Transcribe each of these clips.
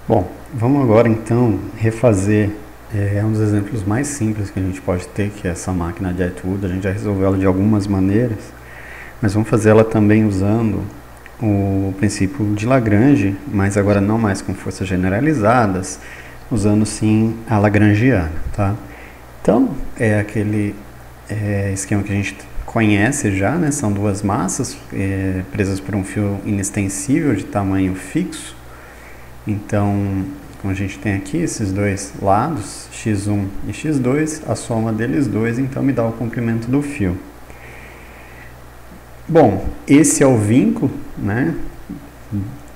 Bom, vamos agora então refazer um dos exemplos mais simples que a gente pode ter, que é essa máquina de Atwood. A gente já resolveu ela de algumas maneiras, mas vamos fazer ela também usando o princípio de Lagrange, mas agora não mais com forças generalizadas, usando sim a lagrangiana, tá? Então, é aquele esquema que a gente conhece já, né? São duas massas presas por um fio inextensível de tamanho fixo. Então, como a gente tem aqui esses dois lados, x1 e x2, a soma deles dois então me dá o comprimento do fio. Bom, esse é o vínculo, né,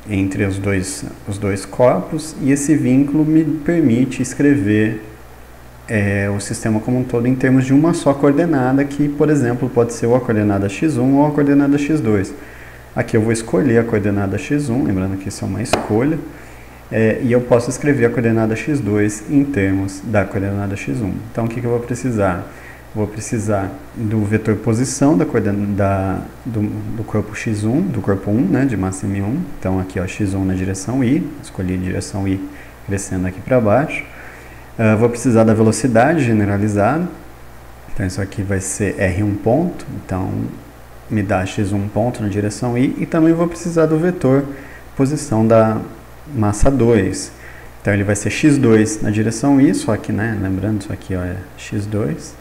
entre os dois corpos, e esse vínculo me permite escrever o sistema como um todo em termos de uma só coordenada, que, por exemplo, pode ser ou a coordenada x1 ou a coordenada x2. Aqui eu vou escolher a coordenada x1, lembrando que isso é uma escolha, e eu posso escrever a coordenada x2 em termos da coordenada x1. Então, o que eu vou precisar? Vou precisar do vetor posição do corpo x1, do corpo 1, né, de massa m1. Então, aqui, ó, x1 na direção y, escolhi a direção y crescendo aqui para baixo. Vou precisar da velocidade generalizada. Então, isso aqui vai ser r1 ponto, então me dá x1 ponto na direção y. E também vou precisar do vetor posição da massa 2. Então ele vai ser x2 na direção y, só que, né, lembrando, isso aqui, ó, é x2.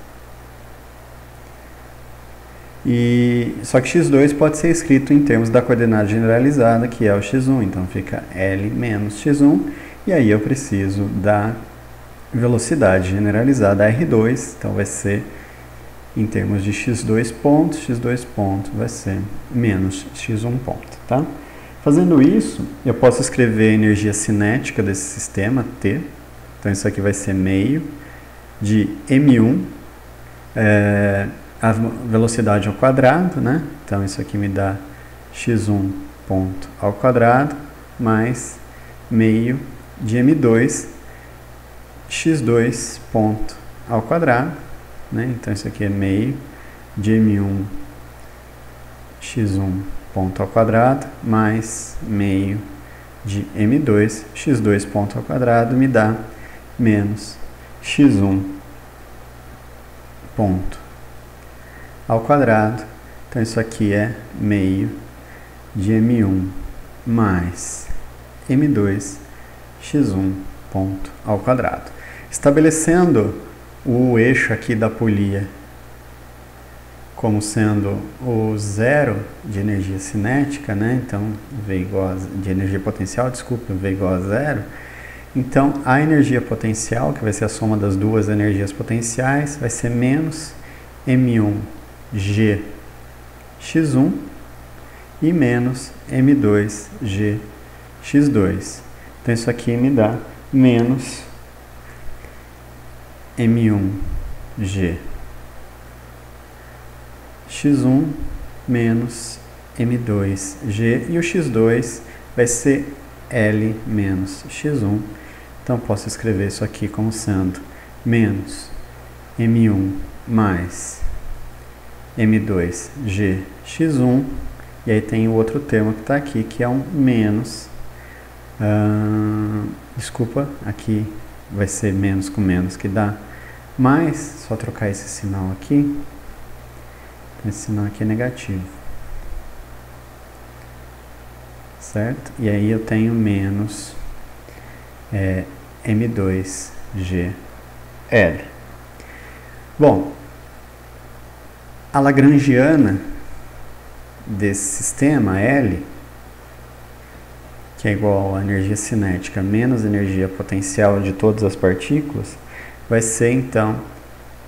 Só que x2 pode ser escrito em termos da coordenada generalizada, que é o x1. Então fica L menos x1. E aí eu preciso da velocidade generalizada R2. Então vai ser em termos de x2 ponto vai ser menos x1 ponto, tá? Fazendo isso, eu posso escrever a energia cinética desse sistema, T. Então, isso aqui vai ser meio de M1, a velocidade ao quadrado, né? Então, isso aqui me dá x1 ponto ao quadrado, mais meio de M2, x2 ponto ao quadrado, né? Então, isso aqui é meio de M1, x1 ponto ao quadrado, mais meio de m2, x2 ponto ao quadrado, me dá menos x1 ponto ao quadrado. Então, isso aqui é meio de m1 mais m2, x1 ponto ao quadrado. Estabelecendo o eixo aqui da polia como sendo o zero de energia cinética, né? Então, V igual de energia potencial, desculpa, V igual a zero. Então, a energia potencial, que vai ser a soma das duas energias potenciais, vai ser menos M1G x1 e menos M2G x2. Então, isso aqui me dá menos M1G x1 menos m2g, e o x2 vai ser L menos x1. Então, posso escrever isso aqui como sendo menos m1 mais m2g x1, e aí tem o outro termo que está aqui, que é um menos, desculpa, aqui vai ser menos com menos, que dá mais, só trocar esse sinal aqui. Esse sinal aqui é negativo, certo? E aí eu tenho menos M2GL. Bom, a lagrangiana desse sistema L, que é igual a energia cinética menos energia potencial de todas as partículas, vai ser então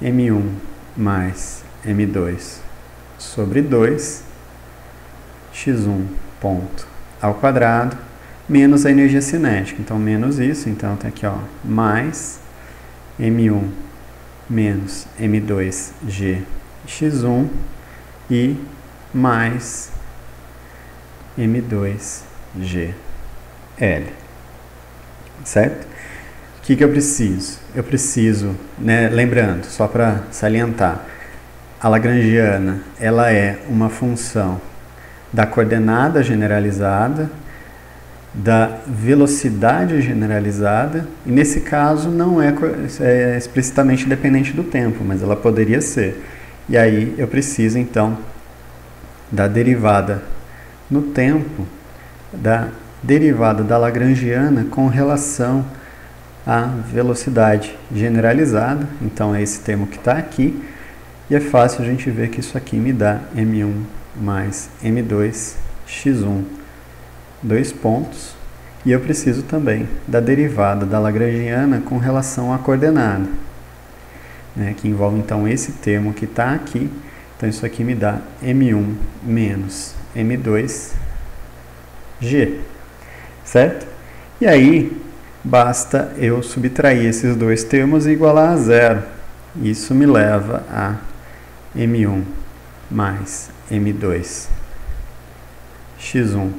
M1 mais M2 sobre 2, x1 ponto ao quadrado, menos a energia cinética. Então, menos isso, então tem aqui, ó, mais m1 menos m2g x1 e mais m2g L. Certo? O que eu preciso? Eu preciso, né, lembrando, só para salientar, a lagrangiana, ela é uma função da coordenada generalizada da velocidade generalizada, e nesse caso não é explicitamente dependente do tempo, mas ela poderia ser. E aí eu preciso então da derivada no tempo, da derivada da Lagrangiana com relação à velocidade generalizada. Então é esse termo que está aqui, e é fácil a gente ver que isso aqui me dá m1 mais m2 x1, dois pontos, e eu preciso também da derivada da Lagrangiana com relação à coordenada, né, que envolve então esse termo que está aqui. Então isso aqui me dá m1 menos m2 g, certo? E aí basta eu subtrair esses dois termos e igualar a zero. Isso me leva a m1 mais m2 x1,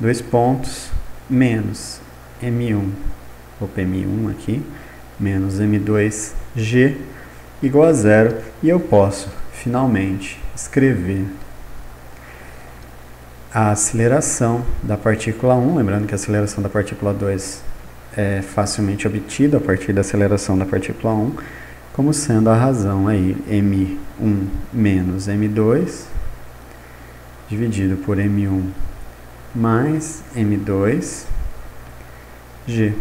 dois pontos, menos m1, vou pôr m1 aqui, menos m2g igual a zero, e eu posso finalmente escrever a aceleração da partícula 1, lembrando que a aceleração da partícula 2 é facilmente obtida a partir da aceleração da partícula 1, como sendo a razão aí m1 menos m2 dividido por m1 mais m2 g,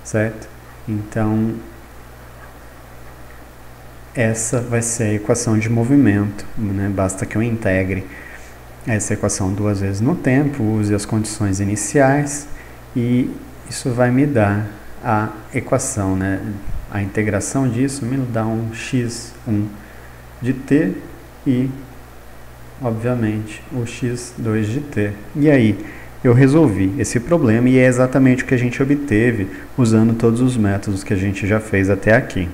certo? Então essa vai ser a equação de movimento, né? Basta que eu integre essa equação duas vezes no tempo, use as condições iniciais, e isso vai me dar a equação, né? A integração disso me dá um x1 de t e, obviamente, o x2 de t. E aí eu resolvi esse problema, e é exatamente o que a gente obteve usando todos os métodos que a gente já fez até aqui.